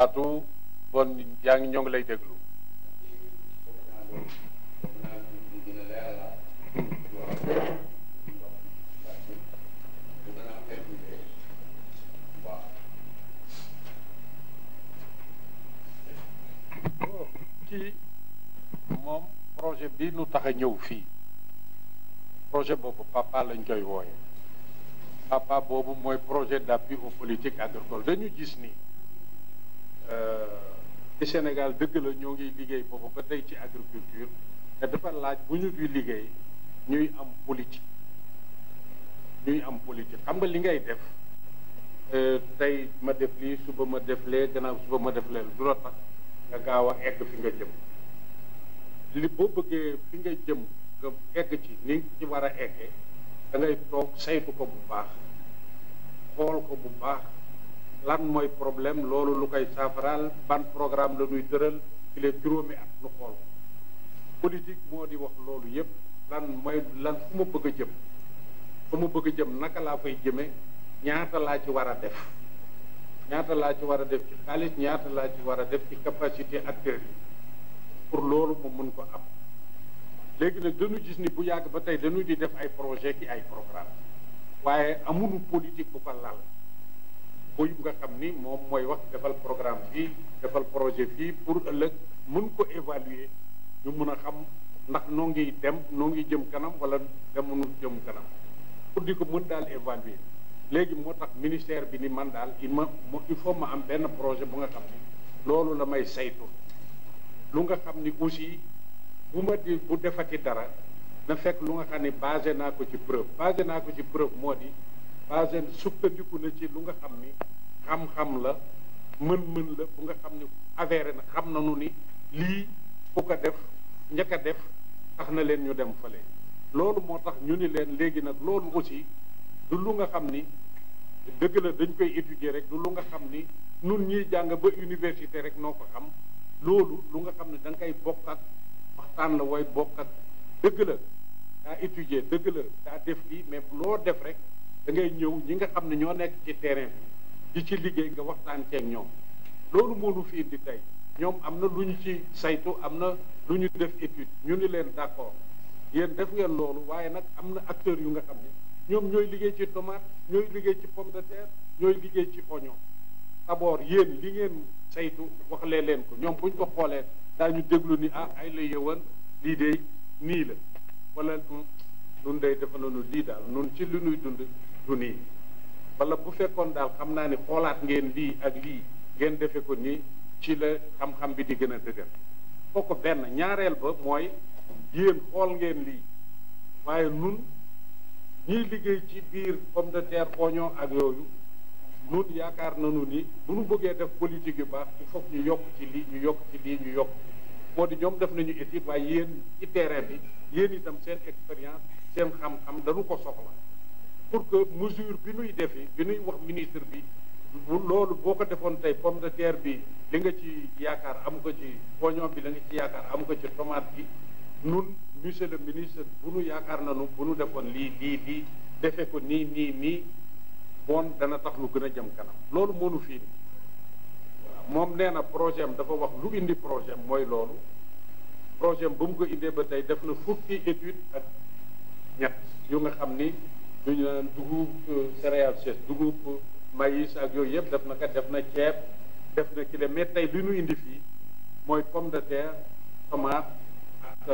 Fatou bon yaa ngi ñoo ngi lay déglu. kii moom projet bi nu tax a ñëw fii projet boobu papa lañ koy wooye papa boobu mooy projet d'appui aux politiques agricoles dañu gis ni ci Sénégal dëgg la ñoo ngi liggéey boobu ba tey ci agriculture te dafa laaj bu ñu di liggéey ñuy am politique xam nga li ngay def tey ma def lii suba ma def lee gannaaw suba ma def lee du la tax nga gaaw a egg fi nga jëm li boo bëggee fi nga jëm nga egg ci ni ci war a eggee da ngay toog saytu ko bu baax xool ko bu baax lan mooy problème loolu lu koy saafaraal ban programme la ñuy tëral ci les juróomi at nu xool ko politique moo di wax loolu yépp lan mooy lan fu ma bëgg a jëm naka laa fay jëme ñaata laa ci war a def ci xaalis ñaata laa ci war a def ci capacité acteurs yi pour loolu mu mën ko am léegi nag dañu gis ni bu yàgg ba tey dañu di def ay projet ki ay programme waaye amuñu politique bu ko lal buy nga xam ni moom mooy wax defal programme fii defal projet fii pour ëllëg mën ko évaluer ñu mën a xam ndax noo ngi jëm kanam wala demunu jëm kanam pour di ko mën daal évaluer léegi moo tax ministère bi ni man daal il faut ma am benn projet bu nga xam ni loolu la may saytu lu nga xam ni aussi bu defati dara na fekk lu nga xam ni basé naa ko ci preuve moo di basé sukkandiku na ci lu nga xam ni xam-xam la mën-mën la bu nga xam ni avéré na xam nañu ni lii ku ko def njëkk a def tax na leen ñu dem fële loolu moo tax ñu ni leen léegi nag loolu aussi du lu nga xam ni dëgg la dañ koy étudier rek du lu nga xam ni nun ñiy jàng ba université rek noo ko xam loolu lu nga xam ne da nga koy bokk ak waxtaan la way bokk ak dëgg la daa étudier dëgg la daa def lii mais loo def rek da ngay ñëw ñi nga xam ne ñoo nekk ci terrain bi di ci liggéey nga waxtaan ceeg ñoom loolu moo nu fi indi tey ñoom am na lu ñu ci saytu am na lu ñu def étude ñu ni leen d'accord yéen def ngeen loolu waaye nag am na acteurs yu nga xam ne ñoom ñooy liggéey ci tomate ñooy liggéey ci pomme de terre ñooy liggéey ci oignon d'abord yéen li ngeen saytu wax leen ko ñoom buñ ko xoolee daañu déglu ni ay la yëwan lii de nii la wala nun day defa nañu lii daal nun ci li ñuy dund du nii wala bu fekkoon daal xam naa ni xoolaat ngeen lii ak lii ngeen defe ko nii ci la xam-xam bi di gën a dëgër kooku benn ñaareel ba mooy yéen xool ngeen lii waaye nun ñiy liggéey ci biir pomme de terre oignon ak yooyu nun yaakaar nañu ni bu ñu bëggee def politique yu baax il faut ñu yokk ci lii ñu yokk ci lii ñu yokk moo di ñoom def nañu étude waaye yéen ci terrain bi yéen itam seen expérience seen xam-xam dañu ko soxla pour que mesure bi nuy defi bi nuy wax ministre bi loolu boo ko defoon tey pomme de terre bi li nga ci yaakaar am ko ci oignon bi la nga ci yaakaar am ko ci tomate bi nun monsieur le ministre bu nu yaakaar nañu bu nu defoon lii defe ko nii bon dana tax lu gën a jëm kanam loolu moo nu fii moom nee na projet am dafa wax lu indi projet am mooy loolu projet am ba mu ko indee ba tey def na fukki étude ak ñett yu nga xam ni duñu naan dugub céréales sèches dugub maïs ak yooyu yëpp def na ceeb def na kile mais tey li nu indi fii mooy pomme de terre tomate ak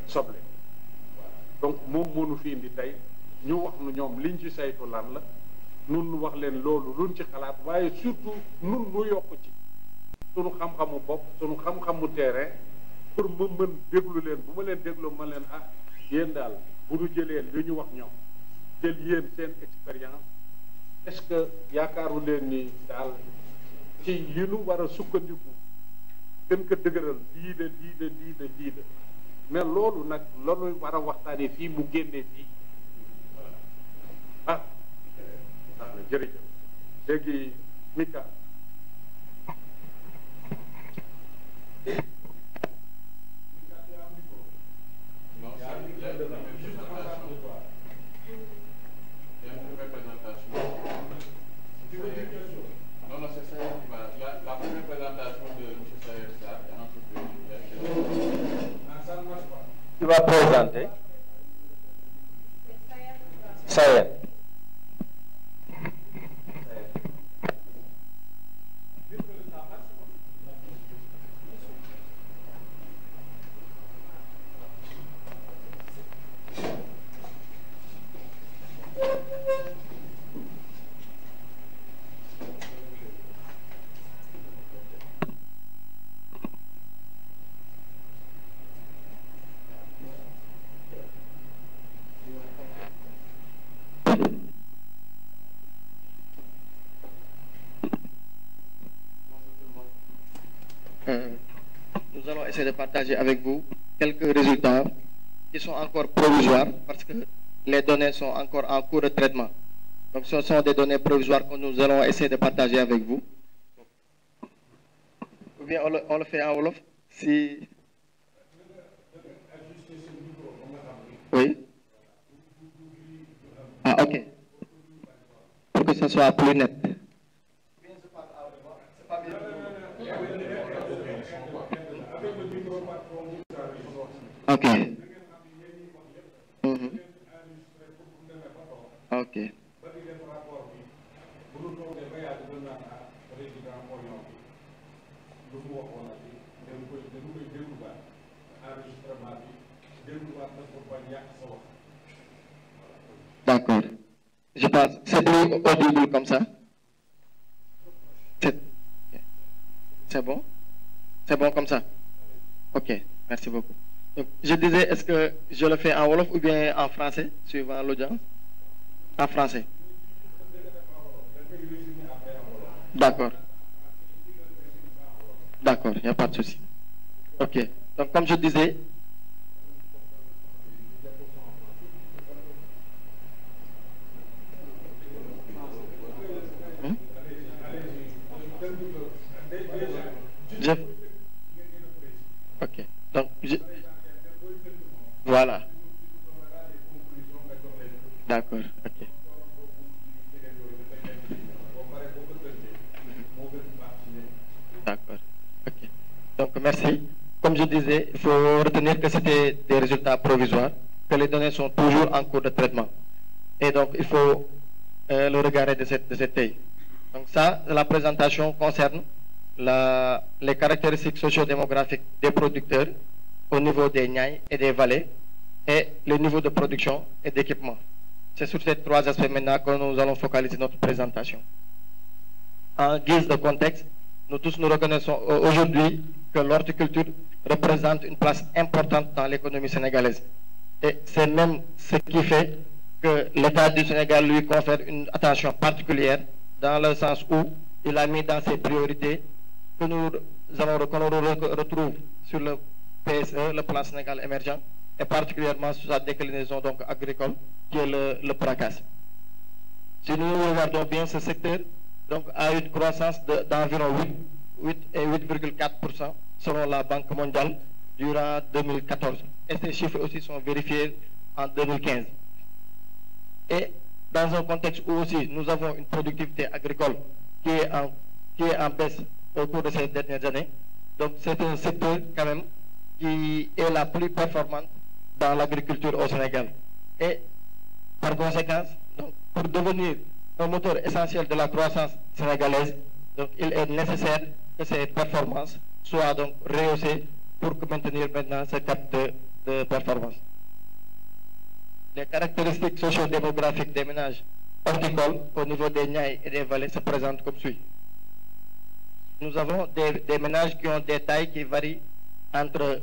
soble donc moom moo nu fi indi tey ñu wax nu ñoom liñ ci saytu lan la nun wax leen loolu luñ ci xalaat waaye surtout nun nu yokk ci sunu xam-xamu bopp sunu xam-xamu terrain pour ma mën déglu leen bu ma leen déglu ma leen yéen daal bu ñu jëlee li ñu wax ñoom jël yéen seen expérience est-ce que yaakaaru leen ni daal ci li nu war a sukkandiku gën ko dëgëral lii la mais loolu nag loolu war a waxtaanee fii mu génnee fii ndax na jërëjëf léegi Mika Non, non, c'est ça. tu vas présenter Sayed. Nous allons essayer de partager avec vous quelques résultats qui sont encore provisoires parce que les données sont encore en cours de traitement. Donc ce sont des données provisoires que nous allons essayer de partager avec vous. Ou bien on le fait en Wolof si... Oui. Ah, ok. Pour que ce soit plus net. Ok. Ok. D'accord. Je pense, c'est plus audible comme ça. C'est bon? C'est bon comme ça? Ok, merci beaucoup. Donc, je disais, est-ce que je le fais en Wolof ou bien en français, suivant l'audience? En français. D'accord. D'accord, il n'y a pas de souci. Ok. Donc, comme je disais, ok. Donc, voilà. D'accord, ok. D'accord, ok. Donc, merci. Comme je disais, il faut retenir que c'était des résultats provisoires, que les données sont toujours en cours de traitement. Et donc, il faut le regarder de cet œil. Donc ça, la présentation concerne les caractéristiques socio-démographiques des producteurs au niveau des Niayes et des vallées et le niveau de production et d'équipement. C'est sur ces trois aspects maintenant que nous allons focaliser notre présentation. En guise de contexte, nous tous nous reconnaissons aujourd'hui que l'horticulture représente une place importante dans l'économie sénégalaise. Et c'est même ce qui fait que l'État du Sénégal lui confère une attention particulière dans le sens où il a mis dans ses priorités que nous retrouve sur le PSE, le plan Sénégal émergent, et particulièrement sur sa déclinaison donc agricole, qui est le PRACAS. Si nous regardons bien ce secteur, donc a une croissance d'environ 8 et 8,4% selon la Banque mondiale durant 2014. Et ces chiffres aussi sont vérifiés en 2015. Et dans un contexte où aussi nous avons une productivité agricole qui est en baisse au cours de ces dernières années, donc c'est un secteur quand même qui est la plus performante dans l'agriculture au Sénégal. Et par conséquent, donc, pour devenir un moteur essentiel de la croissance sénégalaise, donc il est nécessaire que ces performances soient donc rehaussées pour maintenir maintenant ce cap de performance. Les caractéristiques socio-démographiques des ménages horticoles au niveau des Niayes et des vallées se présentent comme suit. Nous avons des ménages qui ont des tailles qui varient entre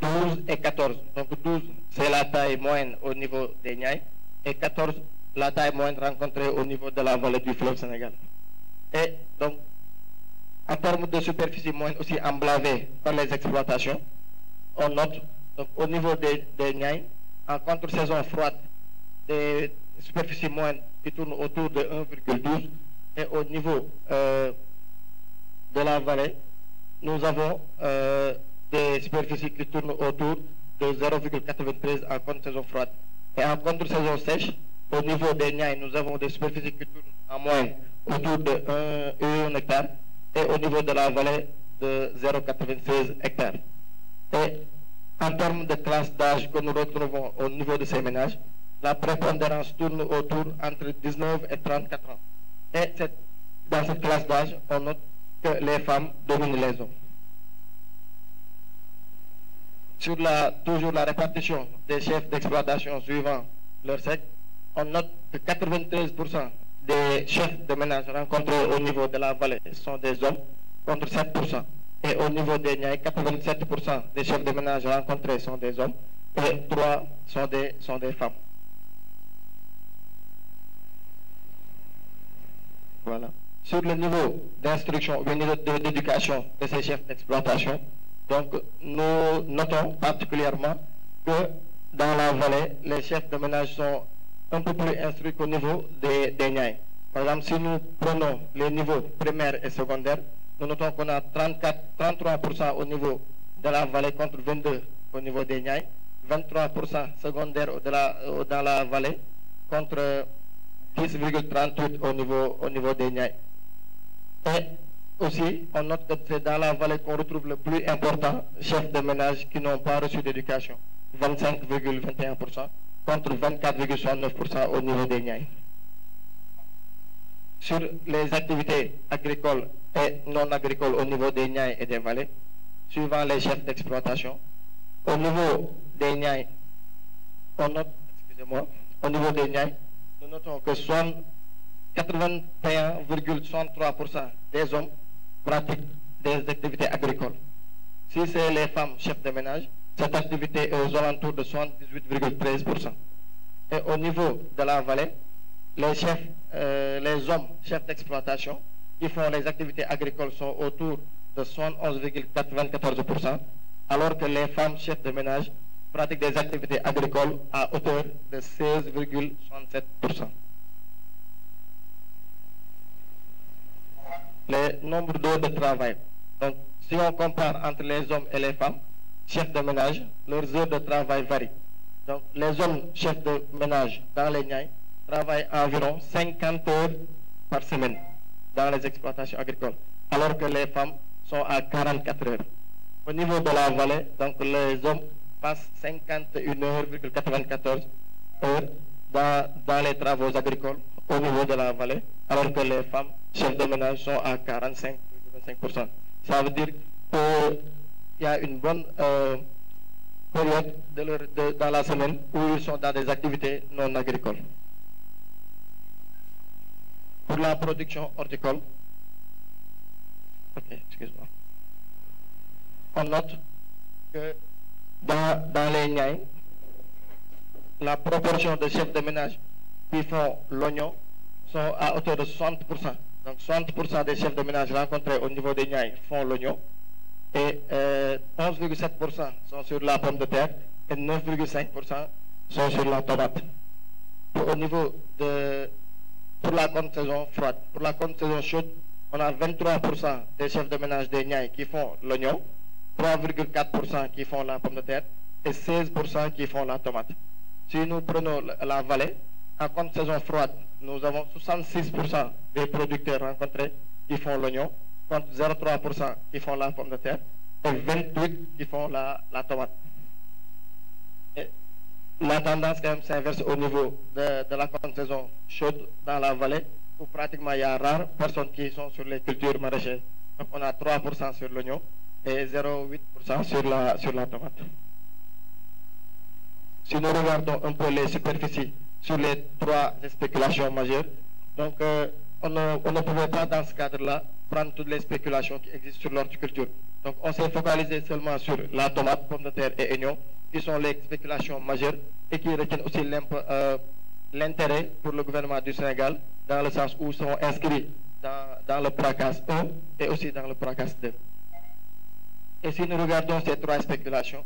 12 et 14. Donc 12, c'est la taille moyenne au niveau des Niayes et 14, la taille moyenne rencontrée au niveau de la vallée du fleuve Sénégal. Et donc, en termes de superficie moyenne aussi emblavée par les exploitations, on note donc, au niveau des Niayes, en contre-saison froide, des superficies moyennes qui tournent autour de 1,12 et au niveau de la vallée, nous avons des superficies qui tournent autour de 0,93 en contre-saison froide. Et en contre-saison sèche, au niveau des Niayes, nous avons des superficies qui tournent en moyenne autour de 1 hectare et au niveau de la vallée de 0,96 hectares. Et En termes de classe d'âge que nous retrouvons au niveau de ces ménages, la prépondérance tourne autour entre 19 et 34 ans. Et dans cette classe d'âge, on note que les femmes dominent les hommes. Sur toujours la répartition des chefs d'exploitation suivant leur sexe, on note que 93% des chefs de ménage rencontrés au niveau de la vallée sont des hommes, contre 7%. Et au niveau des Niayes, 87% des chefs de ménage rencontrés sont des hommes et 3 sont des femmes. Voilà. Sur le niveau d'instruction, le niveau d'éducation de ces chefs d'exploitation, donc nous notons particulièrement que dans la vallée, les chefs de ménage sont un peu plus instruits qu'au niveau des Niayes. Par exemple, si nous prenons les niveaux primaires et secondaires, nous notons qu'on a 33% au niveau de la vallée contre 22% au niveau des Niayes, 23% secondaires dans la vallée contre 10,38% au niveau des Niayes. Et aussi, on note que c'est dans la vallée qu'on retrouve le plus important chefs de ménage qui n'ont pas reçu d'éducation, 25,21% contre 24,69% au niveau des Niayes. Sur les activités agricoles et non agricoles au niveau des Niayes et des vallées, suivant les chefs d'exploitation, au niveau des Niayes, on note, au niveau des Niayes, nous notons que 81,63% des hommes pratiquent des activités agricoles. Si c'est les femmes chefs de ménage, cette activité est aux alentours de 78,13%. Et au niveau de la vallée, les hommes chefs d'exploitation qui font les activités agricoles sont autour de 71,94%, alors que les femmes chefs de ménage pratiquent des activités agricoles à hauteur de 16,67%. Les nombres d'heures de travail. Donc, si on compare entre les hommes et les femmes, chefs de ménage, leurs heures de travail varient. Donc, les hommes chefs de ménage dans les Niayes travaillent environ 50 heures par semaine dans les exploitations agricoles, alors que les femmes sont à 44 heures. Au niveau de la vallée, donc les hommes passent 51,94 heures dans les travaux agricoles au niveau de la vallée, alors que les femmes chefs de ménage sont à 45,25%. Ça veut dire qu'il y a une bonne période dans la semaine où ils sont dans des activités non agricoles. Pour la production horticole, on note que dans les Niayes, la proportion de chefs de ménage qui font l'oignon sont à hauteur de 60%. Donc 60% des chefs de ménage rencontrés au niveau des Niayes font l'oignon et 11,7% sont sur la pomme de terre et 9,5% sont sur la tomate. Au niveau pour la contre-saison froide, pour la contre-saison chaude, on a 23% des chefs de ménage des Niayes qui font l'oignon, 3,4% qui font la pomme de terre et 16% qui font la tomate. Si nous prenons la vallée, en contre-saison froide, nous avons 66% des producteurs rencontrés qui font l'oignon, contre 0,3% qui font la pomme de terre et 28% qui font la tomate. Et la tendance quand même s'inverse au niveau de la contre-saison chaude dans la vallée, où pratiquement il y a rares personnes qui sont sur les cultures maraîchères. Donc on a 3% sur l'oignon et 0,8% sur la tomate. Si nous regardons un peu les superficies sur les 3 spéculations majeures, donc on ne pouvait pas dans ce cadre-là prendre toutes les spéculations qui existent sur l'horticulture. Donc on s'est focalisé seulement sur la tomate, pomme de terre et oignon, qui sont les spéculations majeures et qui retiennent aussi l'intérêt pour le gouvernement du Sénégal, dans le sens où ils sont inscrits dans le PRACAS 1 et aussi dans le PRACAS 2. Et si nous regardons ces 3 spéculations,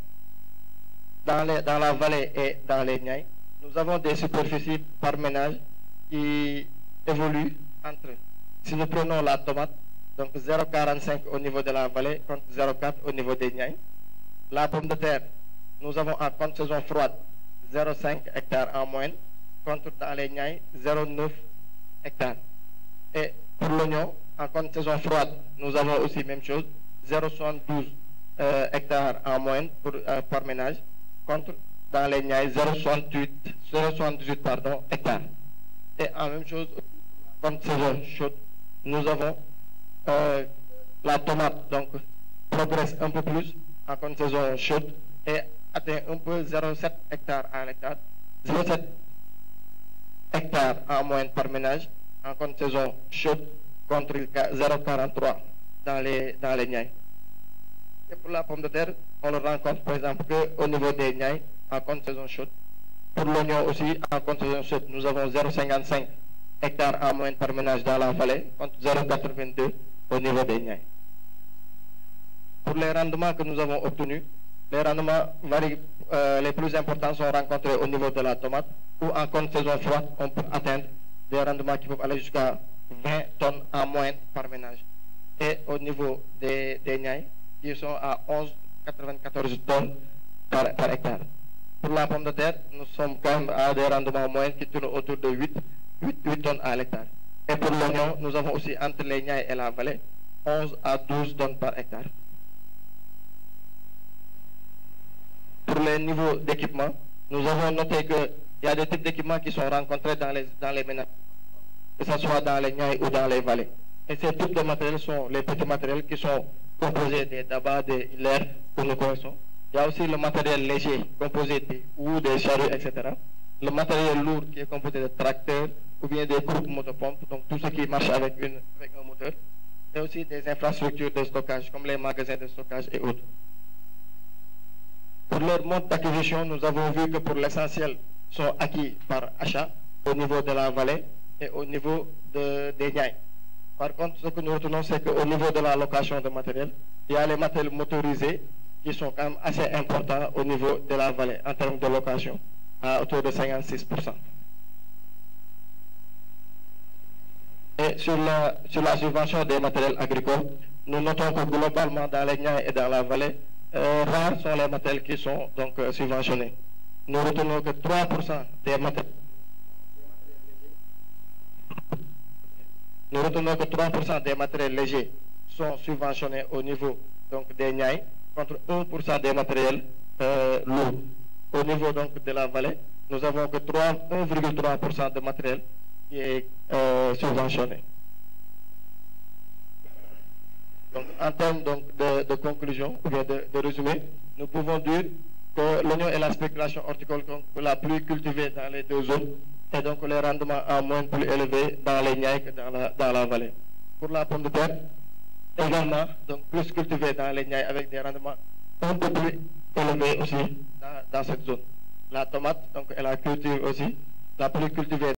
dans la vallée et dans les Niayes, nous avons des superficies par ménage qui évoluent entre, si nous prenons la tomate, donc 0,45 au niveau de la vallée contre 0,4 au niveau des Niayes. La pomme de terre, nous avons en contre-saison froide 0,5 hectares en moyenne, contre dans les Niayes 0,9 hectares. Et pour l'oignon, en contre-saison froide, nous avons aussi même chose, 0,72 hectares en moyenne par ménage, contre dans les Niayes 0,78 hectares. Et en même chose, comme saison chaude, nous avons la tomate donc progresse un peu plus en contre saison chaude et atteint un peu 0,7 hectares en hectare, 0,7 hectares en moyenne par ménage en contre saison chaude contre 0,43 dans les Niayes. Et pour la pomme de terre, on le rencontre par exemple qu'au niveau des Niayes en contre saison chaude. Pour l'oignon aussi, en contre saison chaude, nous avons 0,55 hectares en moyenne par ménage dans la vallée contre 0,82 au niveau des Niayes. Pour les rendements que nous avons obtenus, les rendements varient, les plus importants sont rencontrés au niveau de la tomate, où en contre saison froide, on peut atteindre des rendements qui peuvent aller jusqu'à 20 tonnes en moyenne par ménage. Et au niveau des Niayes, ils sont à 11,94 tonnes par hectare. Pour la pomme de terre, nous sommes quand même à des rendements moyens qui tournent autour de 8 tonnes à l'hectare. Et pour l'oignon, nous avons aussi entre les Niayes et la vallée 11 à 12 tonnes par hectare. Pour les niveaux d'équipement, nous avons noté qu'il y a des types d'équipements qui sont rencontrés dans les ménages, que ce soit dans les Niayes ou dans les vallées. Et ces types de matériels sont les petits matériels qui sont composés des dabas, des hilers que nous connaissons. Il y a aussi le matériel léger composé des ou des charrues, etc. Le matériel lourd qui est composé de tracteurs ou bien des groupes motopompes, donc tout ce qui marche avec un moteur. Et aussi des infrastructures de stockage comme les magasins de stockage et autres. Pour leur mode d'acquisition, nous avons vu que pour l'essentiel sont acquis par achat au niveau de la vallée et au niveau des Niayes. Par contre, ce que nous retenons, c'est qu'au niveau de la location de matériel, il y a les matériels motorisés qui sont quand même assez importants au niveau de la vallée en termes de location, à autour de 56%. Et sur la subvention des matériels agricoles, nous notons que globalement dans les Niayes et dans la vallée, rares sont les matériels qui sont donc subventionnés. Nous retenons que 3% des matériels. Nous retenons que 3% des matériels légers sont subventionnés au niveau donc, des Niayes, contre 1% des matériels lourds. Au niveau donc, de la vallée, nous avons que 1,3% de matériel qui est subventionné. Donc, en termes donc, de conclusion, ou bien de résumé, nous pouvons dire que l'oignon est la spéculation horticole la plus cultivée dans les deux zones, et donc les rendements en moins plus élevés dans les Niayes que dans la vallée. Pour la pomme de terre, également, donc plus cultivée dans les Niayes avec des rendements un peu plus élevés aussi dans cette zone. La tomate, donc, est la culture aussi la plus cultivée